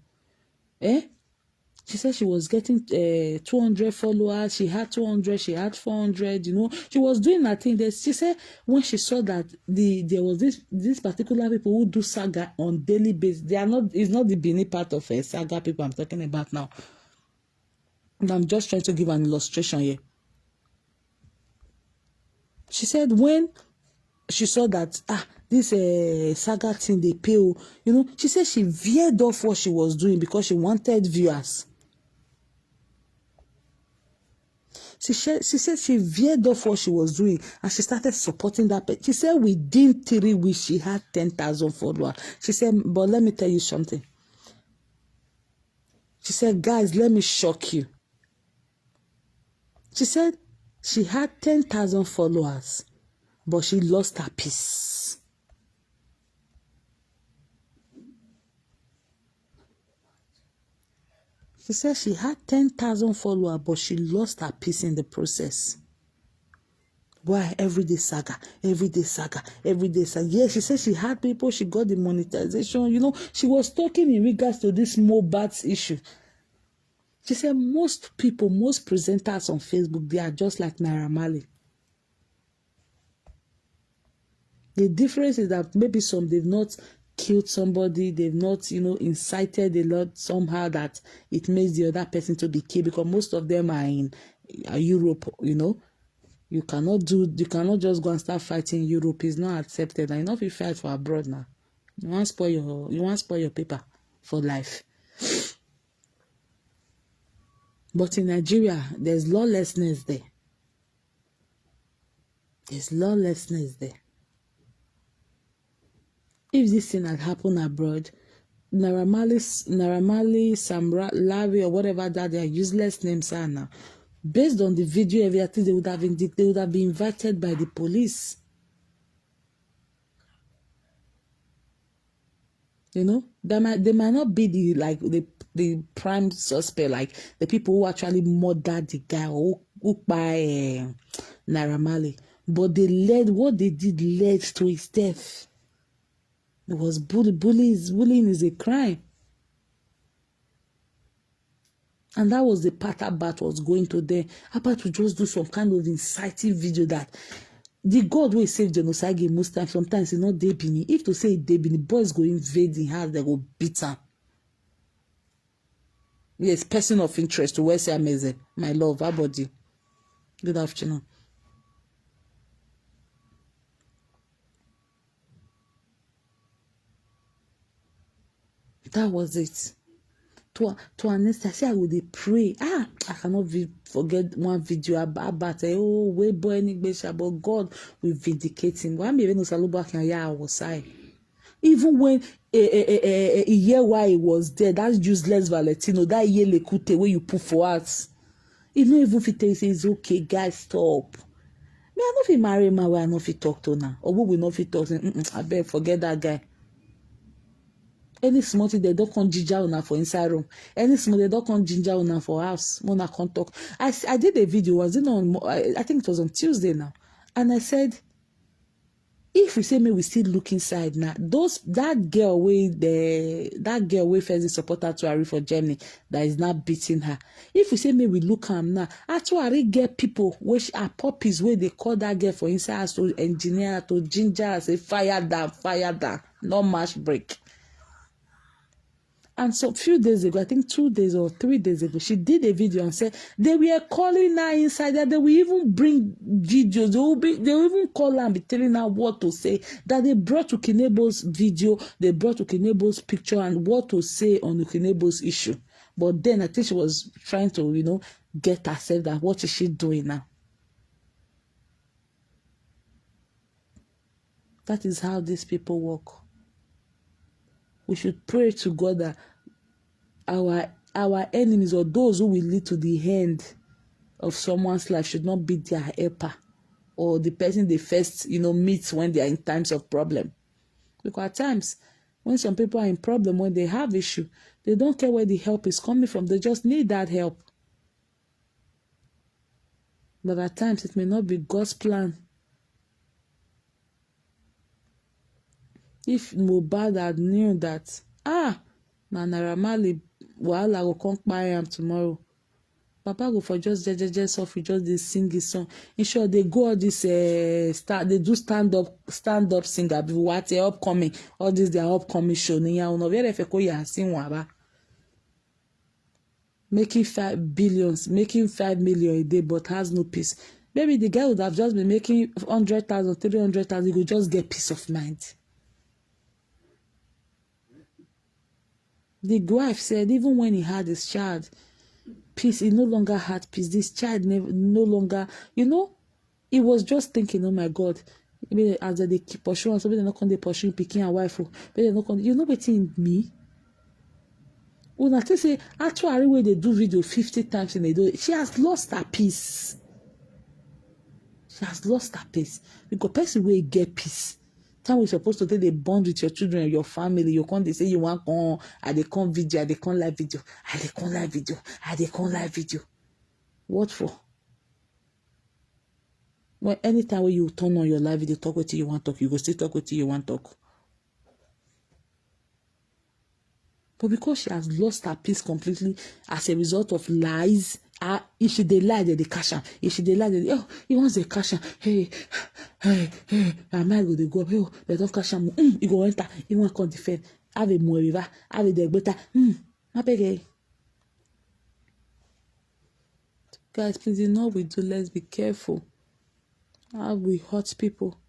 she said she was getting 200 followers. She had 200. She had 400. You know, she was doing her thing. She said when she saw that there was this particular people who do saga on daily basis. They are not. It's not the Benin part of saga people I'm talking about now. And I'm just trying to give an illustration here. She said when she saw that this saga thing they pay, you know, she said she veered off what she was doing because she wanted viewers. She said she veered off what she was doing and she started supporting that person. She said within 3 weeks she had 10,000 followers. She said, but let me tell you something. She said, guys, let me shock you. She said she had 10,000 followers, but she lost her peace. She said she had 10,000 followers, but she lost her peace in the process. Why? Everyday saga, everyday saga, everyday saga. Yeah, she said she had people, she got the monetization. You know, she was talking in regards to this Mohbad issue. She said most people, most presenters on Facebook, they are just like Naira Marley. The difference is that maybe they've not killed somebody, they've not, you know, incited a lot somehow that it makes the other person to be killed, because most of them are in Europe, you know. You cannot just go and start fighting in Europe. It's not accepted. And you know if you fight for abroad now. You want to spoil your paper for life. But in Nigeria, there's lawlessness there. There's lawlessness there. If this thing had happened abroad, Naira Marley, Sam Larry, or whatever that their useless names are now, based on the video, everything, they would have been invited by the police. You know, they might not be the prime suspect, like the people who actually murdered the guy or who by Naira Marley, but what they did led to his death. It was bullying is a crime. And that was the part Abat was going to there. Abat would just do some kind of inciting video that the God will save Osagie most times. Sometimes it's not Debini. If to say Debini, boys go invade the house, they go beat her. Yes, person of interest to West Ameze. My love, our body. Good afternoon. That was it. To Anastasia, I would pray. I cannot forget one video about way boy but God will vindicate him. Even when a year why he was there, that useless Valentino, that year lekute where you put for us. If not even if he says okay, guys, stop. Me, I know if he marry my way, I know if he talk to now. Or we will not fit talk. I beg, forget that guy. Any small thing they don't come ginger una for inside room. Any small they don't come ginger una for house. Mona can't talk. I did a video. Was it on? I think it was on Tuesday now, and I said, if we say me we still look inside now, that girl way first support her to Harry for Germany that is now beating her. If we say me we look am now, actually get people which are puppies where they call that girl for inside house to engineer to ginger say fire down, no match break. And so a few days ago, I think 2 days or 3 days ago, she did a video and said they were calling her inside that they will even bring videos. They will even call her and be telling her what to say. That they brought Ukinebo's video, they brought Ukinebo's picture and what to say on Ukinebo's issue. But then I think she was trying to, get herself that what is she doing now? That is how these people work. We should pray to God that our enemies or those who will lead to the end of someone's life should not be their helper or the person they first, meet when they are in times of problem. Because at times, when some people are in problem, when they have issue, they don't care where the help is coming from. They just need that help. But at times it may not be God's plan. If Mohbad had knew that, na Naira Marley wahala go come kpai am tomorrow, Papa go for just suffer, just dey sing his song. In short, they go all this they do stand up singer be what upcoming, all this their upcoming show. Niya uno vere fe ko ya sin waba. Making 5 billions, making 5 million a day, but has no peace. Maybe the guy would have just been making 100,000, 300,000. He could just get peace of mind. The wife said even when he had his child, peace, he no longer had peace. This child no longer, he was just thinking, oh my God, maybe as they keep pursuing, so maybe they're not going to pursue picking a wife, but they're not going. Wetin me? Una think say actually wey they do video 50 times in a day, she has lost her peace. She has lost her peace because person wey get peace. Time we supposed to take the bond with your children and your family, you can't. They say you want come, I dey come video, I dey come live video, I dey come live video, I dey come live video. What for? Well, anytime when you turn on your live video, talk with you want talk, you go still talk with you want talk. But because she has lost her peace completely as a result of lies, if she dey lie, they cash am. If she dey lie, he wants the cash am. Hey, my mind go dey go up. Hey, they don't cash am. He go enter. He want come defend. Have a more river. Have a degbeta. My beg. Guys, please, you know what we do. Let's be careful. How we hurt people.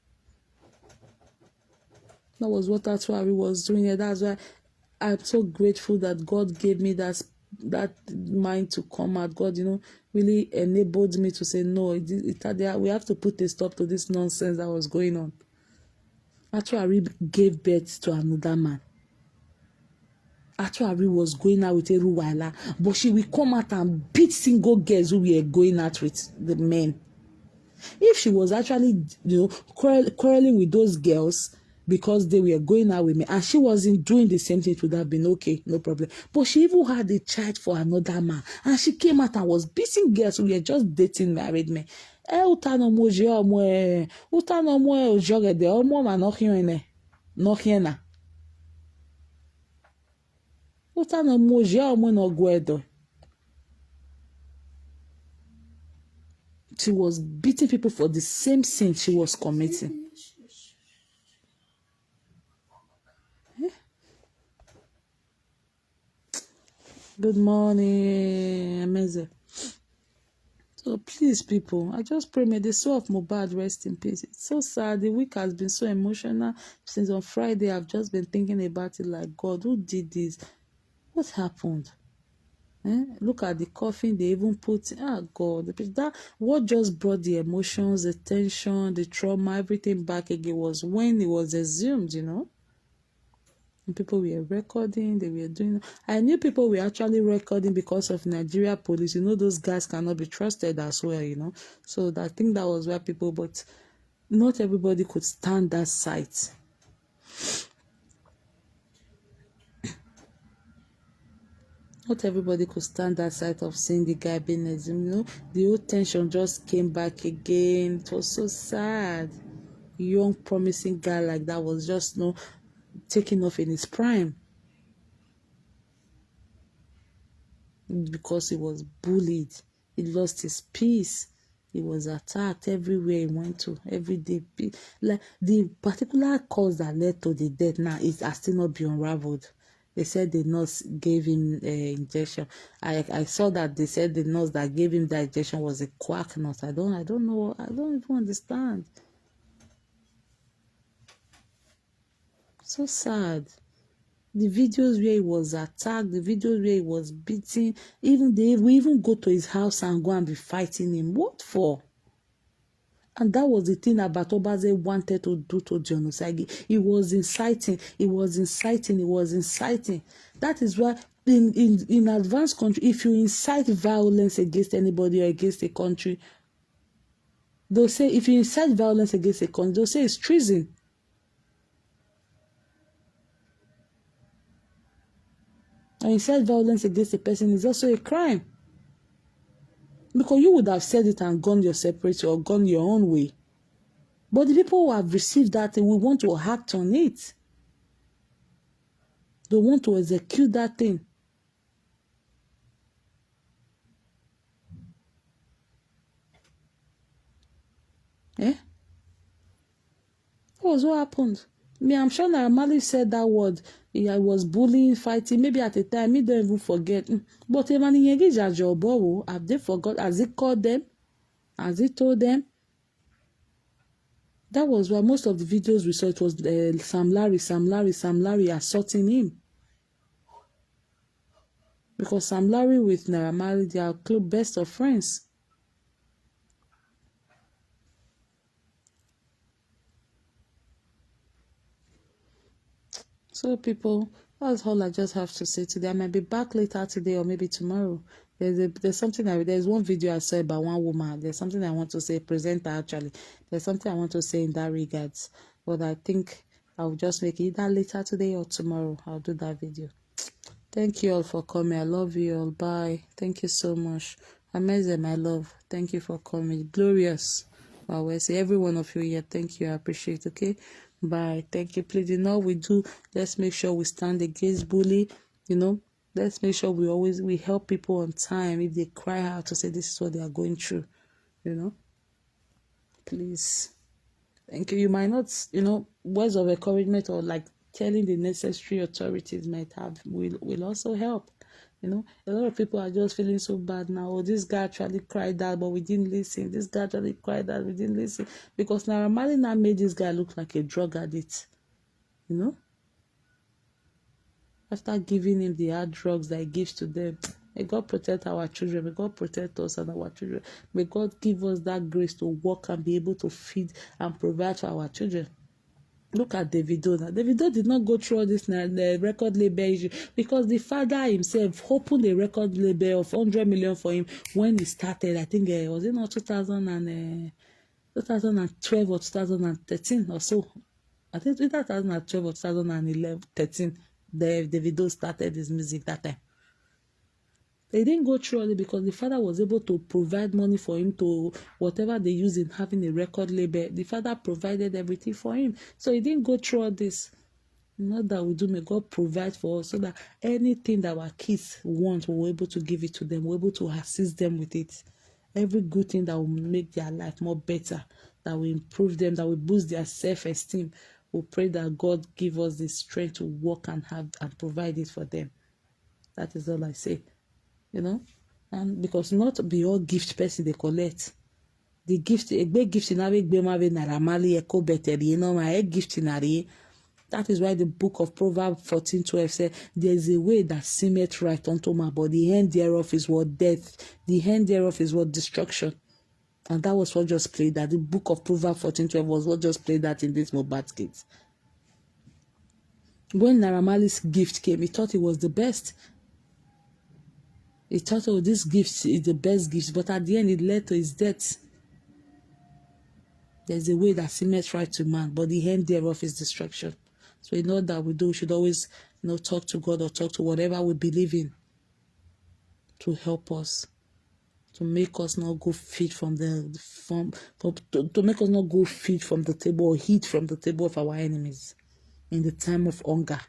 That was what Atuari was doing here. That's why I'm so grateful that God gave me that mind to come out. God, really enabled me to say, no, we have to put a stop to this nonsense that was going on. Atuari gave birth to another man. Atuari was going out with Eruwaila, but she will come out and beat single girls who were going out with the men. If she was actually, quarreling with those girls because they were going out with me and she wasn't doing the same thing, it would have been okay, no problem. But she even had a child for another man and she came out and was beating girls who were just dating married men. Utano mo jogede omo ma nohiene nohiena. Utano mo je omo no guedo. She was beating people for the same sin she was committing. Good morning, Amazing. So please, people, I just pray may the soul of Mohbad rest in peace. It's so sad. The week has been so emotional. Since on Friday, I've just been thinking about it like, God, who did this? What happened? Look at the coffin they even put. God, that what just brought the emotions, the tension, the trauma, everything back again was when it was assumed, And people were recording, they were doing. I knew people were actually recording because of Nigeria police. Those guys cannot be trusted as well, So I think that was where people, but not everybody could stand that sight. Not everybody could stand that sight of seeing the guy being assumed. The whole tension just came back again. It was so sad. Young, promising guy like that was just taking off in his prime because he was bullied. He lost his peace. He was attacked everywhere he went to, every day. Like the particular cause that led to the death now has still not been unraveled. They said the nurse gave him an injection. I saw that they said the nurse that gave him that injection was a quack nurse. I don't know. I don't even understand. So sad. The videos where he was attacked, the videos where he was beaten, they will even go to his house and go and be fighting him. What for? And that was the thing about Osagie wanted to do to Dion Osagie. He was inciting. That is why in advanced country, if you incite violence against anybody or against a country, they'll say, if you incite violence against a country, they'll say it's treason. And incite violence against a person is also a crime. Because you would have said it and gone your separate or gone your own way. But the people who have received that thing will want to act on it. They want to execute that thing. Eh? That was what happened. Me, I'm sure Naramali said that word. I was bullying, fighting. Maybe at the time, me don't even forget. But have they forgot? Has he called them? Has he told them? That was why most of the videos we saw, it was Sam Larry assaulting him. Because Sam Larry with Naramali, they are best of friends. So people, that's all I just have to say today. I might be back later today or maybe tomorrow. There's something there's one video I saw about one woman. There's something I want to say, presenter actually. There's something I want to say in that regards. But I think I'll just make it either later today or tomorrow. I'll do that video. Thank you all for coming. I love you all. Bye. Thank you so much. Amazing, my love. Thank you for coming. Glorious. Wow, I see every one of you here. Thank you. I appreciate it. Okay. Bye. Thank you. Please, all we do, let's make sure we stand against bully. Let's make sure we help people on time if they cry out to say this is what they are going through. Please. Thank you. You might not, words of encouragement or like telling the necessary authorities will also help. A lot of people are just feeling so bad now. Oh, this guy actually cried that, but we didn't listen. This guy actually cried that, we didn't listen. Because Naramali now made this guy look like a drug addict. After giving him the hard drugs that he gives to them. May God protect our children. May God protect us and our children. May God give us that grace to work and be able to feed and provide for our children. Look at Davido now. Davido did not go through all this the record label issue because the father himself opened a record label of 100 million for him when he started. I think was it not 2012 or 2013 or so. I think either 2012 or 2013. Davido started his music that time. They didn't go through all it because the father was able to provide money for him to whatever they use in having a record label. The father provided everything for him. So he didn't go through all this. Not that we do, may God provide for us so that anything that our kids want, we're able to give it to them. We're able to assist them with it. Every good thing that will make their life more better, that will improve them, that will boost their self-esteem. We pray that God give us the strength to work and have and provide it for them. That is all I say. And because not be all gift person they collect. The gift, a big gift in a big naramali echo better, my gift in that is why the book of Proverbs 14:12 says, there is a way that seemeth right unto man, but the end thereof is what death, the end thereof is what destruction. And that was what just played that. The book of Proverbs 14:12 was what just played that in this Mohbad case. When Naramali's gift came, he thought it was the best. He thought, oh, this gift is the best gift, but at the end it led to his death. There's a way that seemeth right to man, but the end thereof is destruction. So in all that we do, we should always, talk to God or talk to whatever we believe in to help us, to make us not go feed to make us not go feed from the table or eat from the table of our enemies in the time of hunger.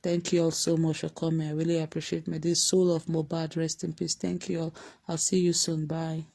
Thank you all so much for coming. I really appreciate it. May this soul of Mohbad rest in peace. Thank you all. I'll see you soon. Bye.